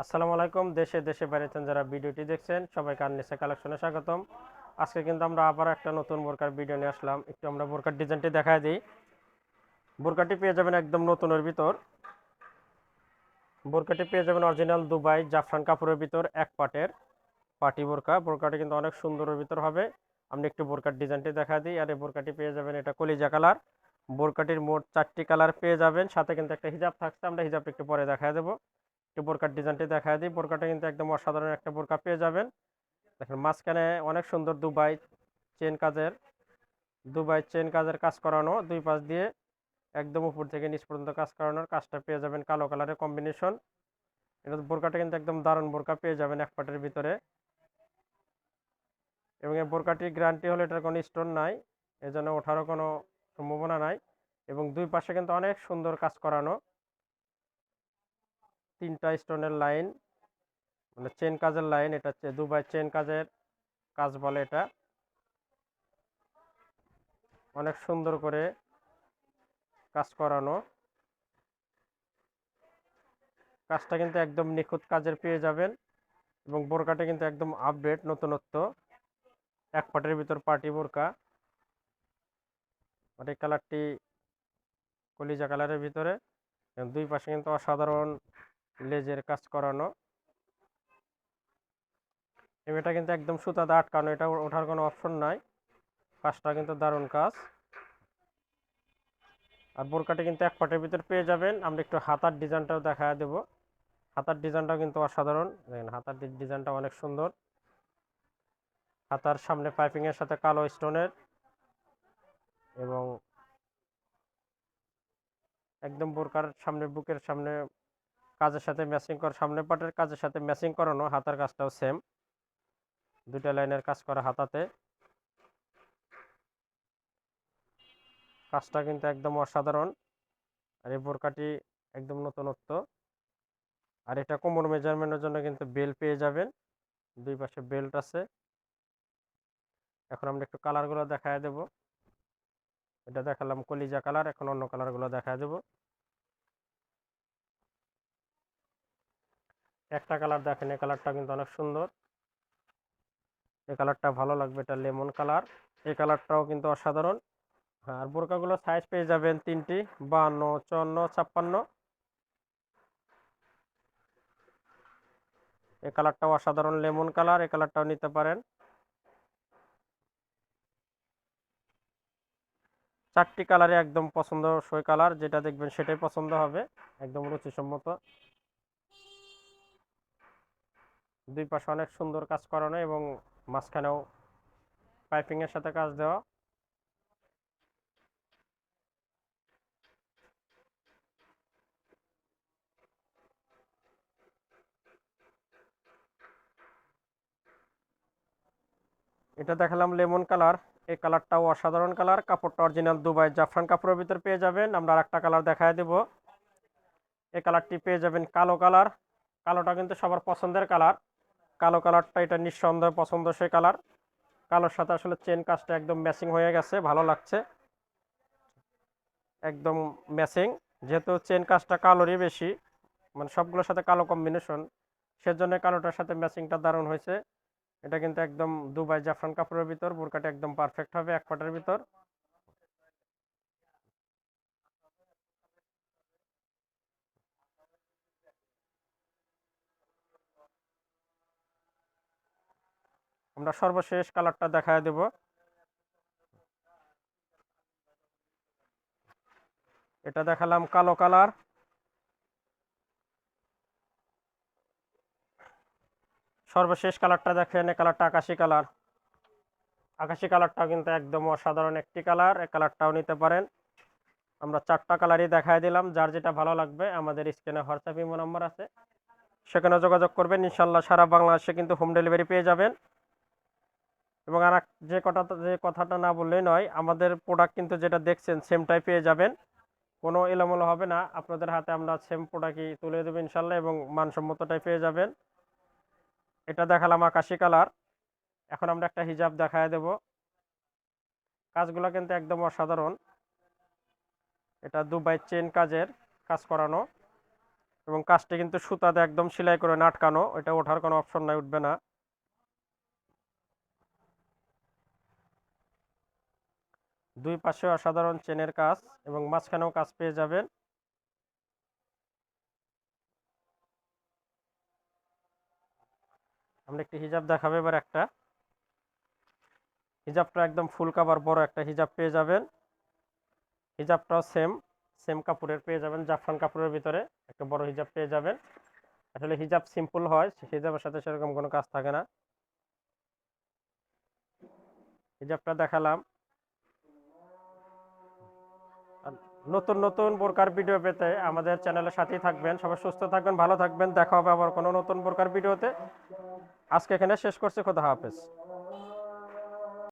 আসসালামু আলাইকুম। দেশে দেশে বাইরেছেন যারা ভিডিওটি দেখছেন সবাইকে আননিসা কালেকশনে স্বাগতম। আজকে কিন্তু আমরা আবার একটা নতুন বোরকার ভিডিও নিয়ে আসলাম। একটু আমরা বোরকার ডিজাইনটি দেখায় দিই। বোরকাটি পেয়ে যাবেন একদম নতুনের ভিতর। বোরকাটি পেয়ে যাবেন অরিজিনাল দুবাই জাফরান কাপড়ের ভিতর এক পাটের পাটি বোরকা। বোরকাটি কিন্তু অনেক সুন্দরের ভিতর হবে। আমি একটু বোরকার ডিজাইনটি দেখা দিই। আর এই বোরকাটি পেয়ে যাবেন এটা কলিজা কালার। বোরকাটির মোট 4টি কালার পেয়ে যাবেন, সাথে কিন্তু একটা হিজাব থাকছে। আমরা হিজাবটা একটু পরে দেখায় দেবো। একটু বোরকার ডিজাইনটি দেখায় দিই। বোরকাটা কিন্তু একদম অসাধারণ একটা বোরকা পেয়ে যাবেন। দেখেন মাঝখানে অনেক সুন্দর দুবাই চেন কাজের কাজ করানো, দুই পাশ দিয়ে একদম উপর থেকে নিচ পর্যন্ত কাজ করানোর কাজটা পেয়ে যাবেন কালো কালারের কম্বিনেশন। এটা বোরকাটা কিন্তু একদম দারুণ বোরকা পেয়ে যাবেন এক পাটের ভিতরে। এবং এই বোরকাটির গ্যারান্টি হলো এটার কোনো স্টোন নাই, এজন্য ওঠারও কোনো সম্ভাবনা নাই। এবং দুই পাশে কিন্তু অনেক সুন্দর কাজ করানো, 3টা স্টোনের লাইন, মানে চেন কাজের লাইন। এটা হচ্ছে দুবাই চেন কাজের কাজ বলে এটা। অনেক সুন্দর করে কাজ করানো, কাজটা কিন্তু একদম নিখুঁত কাজের পেয়ে যাবেন। এবং বোরকাটা কিন্তু একদম আপডেট নতুনত্ব, এক পাটের ভিতর পার্টি বোরকা। আর এই কালারটি কলিজা কালারের ভিতরে। এবং দুই পাশে কিন্তু অসাধারণ লেজের কাজ করানো। এবং এটা কিন্তু একদম সুতাতে আটকানো, এটা ওঠার কোনো অপশন নাই। কাজটা কিন্তু দারুণ কাজ। আর বোরকাটি কিন্তু এক পাটের ভিতর পেয়ে যাবেন। আমরা একটু হাতার ডিজাইনটাও দেখা দেবো। হাতার ডিজাইনটাও কিন্তু অসাধারণ। দেখেন হাতার ডিজাইনটা অনেক সুন্দর। হাতার সামনে পাইপিং এর সাথে কালো স্টোনের, এবং একদম বোরকার সামনে বুকের সামনে কাজের সাথে ম্যাচিং করা, সামনে পাটের কাজের সাথে ম্যাচিং করানো। হাতার কাজটাও সেম, দুইটা লাইনের কাজ করা হাতাতে। কাজটা কিন্তু একদম অসাধারণ। আর এই বোরকাটি একদম নতুনত্ব। আর এটা কোমর মেজারমেন্টের জন্য কিন্তু বেল্ট পেয়ে যাবেন, দুই পাশে বেল্ট আছে। এখন আমরা একটু কালারগুলো দেখায় দেব। এটা দেখালাম কলিজা কালার, এখন অন্য কালারগুলো দেখায় দেব। একটা কালার দেখেন, এই কালারটা কিন্তু অনেক সুন্দর। এই কালারটা ভালো লাগবে, এটা লেমন কালার। এই কালারটাও কিন্তু অসাধারণ। হ্যাঁ, আর বোরকাগুলো সাইজ পেয়ে যাবেন 3টি, 52, 54, 56। এই কালারটাও অসাধারণ লেমন কালার, এই কালারটাও নিতে পারেন। 4টি কালারে একদম পছন্দসই কালার, যেটা দেখবেন সেটাই পছন্দ হবে, একদম রুচিসম্মত। দুই পাশে অনেক সুন্দর কাজ করানো, এবং মাঝখানেও পাইপিং এর সাথে কাজ দেওয়া। এটা দেখালাম লেমন কালার। এই কালারটাও অসাধারণ কালার। কাপড়টা অরিজিনাল দুবাই জাফরান কাপড়ের ভিতর পেয়ে যাবেন। আমরা আরেকটা কালার দেখায় দেব। এই কালারটি পেয়ে যাবেন কালো কালার। কালোটা কিন্তু সবার পছন্দের কালার। কালো কালারটা এটা নিঃসন্দেহে পছন্দসই কালার। কালোর সাথে আসলে চেন কাজটা একদম ম্যাচিং হয়ে গেছে, ভালো লাগছে, একদম ম্যাচিং। যেহেতু চেন কাজটা কালোরই বেশি, মানে সবগুলোর সাথে কালো কম্বিনেশন, সেজন্য কালোটার সাথে ম্যাচিংটা দারুণ হয়েছে। এটা কিন্তু একদম দুবাই জাফরান কাপড়ের ভিতর, বোরকাটা একদম পারফেক্ট হবে এক পাটের ভিতর। আমরা সর্বশেষ কালারটা দেখায় দেব। এটা দেখালাম কালো কালার। সর্বশেষ কালারটা দেখেন, এই কালারটা আকাশি কালার। আকাশি কালারটাও কিন্তু একদম অসাধারণ একটি কালার, এই কালারটাও নিতে পারেন। আমরা 4টা কালারই দেখায় দিলাম, যার যেটা ভালো লাগবে আমাদের স্ক্রিনে হোয়াটসঅ্যাপ ইমো নাম্বার আছে, সেখানে যোগাযোগ করবেন। ইনশাল্লাহ সারা বাংলাদেশে কিন্তু হোম ডেলিভারি পেয়ে যাবেন। এবং আর যে কথাটা না বললেই নয়, আমাদের প্রোডাক্ট কিন্তু যেটা দেখছেন সেমটাই পেয়ে যাবেন, কোনো এলোমেলো হবে না। আপনাদের হাতে আমরা সেম প্রোডাক্টই তুলে দেবো ইনশাল্লাহ, এবং মানসম্মতটাই পেয়ে যাবেন। এটা দেখালাম আকাশি কালার। এখন আমরা একটা হিজাব দেখায় দেব। কাজগুলো কিন্তু একদম অসাধারণ। এটা দুবাই চেন কাজের কাজ করানো। এবং কাজটি কিন্তু সুতাতে একদম সেলাই করে আটকানো, এটা ওঠার কোনো অপশন নাই, উঠবে না। দুই পাশে অসাধারণ চেনের কাজ এবং মাঝখানেও কাজ পেয়ে যাবেন। আমরা একটি হিজাব দেখাবো এবার। একটা হিজাবটা একদম ফুল কাভার বড় একটা হিজাব পেয়ে যাবেন। হিজাবটাও সেম সেম কাপড়ের পেয়ে যাবেন, জাফরান কাপড়ের ভিতরে একটা বড় হিজাব পেয়ে যাবেন। আসলে হিজাব সিম্পল হয়, হিজাবের সাথে সেরকম কোনো কাজ থাকে না। হিজাবটা দেখালাম। আর নতুন নতুন বোরকার ভিডিও পেতে আমাদের চ্যানেলের সাথেই থাকবেন। সবাই সুস্থ থাকবেন, ভালো থাকবেন। দেখা হবে আবার কোনো নতুন বোরকার ভিডিওতে। আজকে এখানে শেষ করছি। খোদা হাফেজ।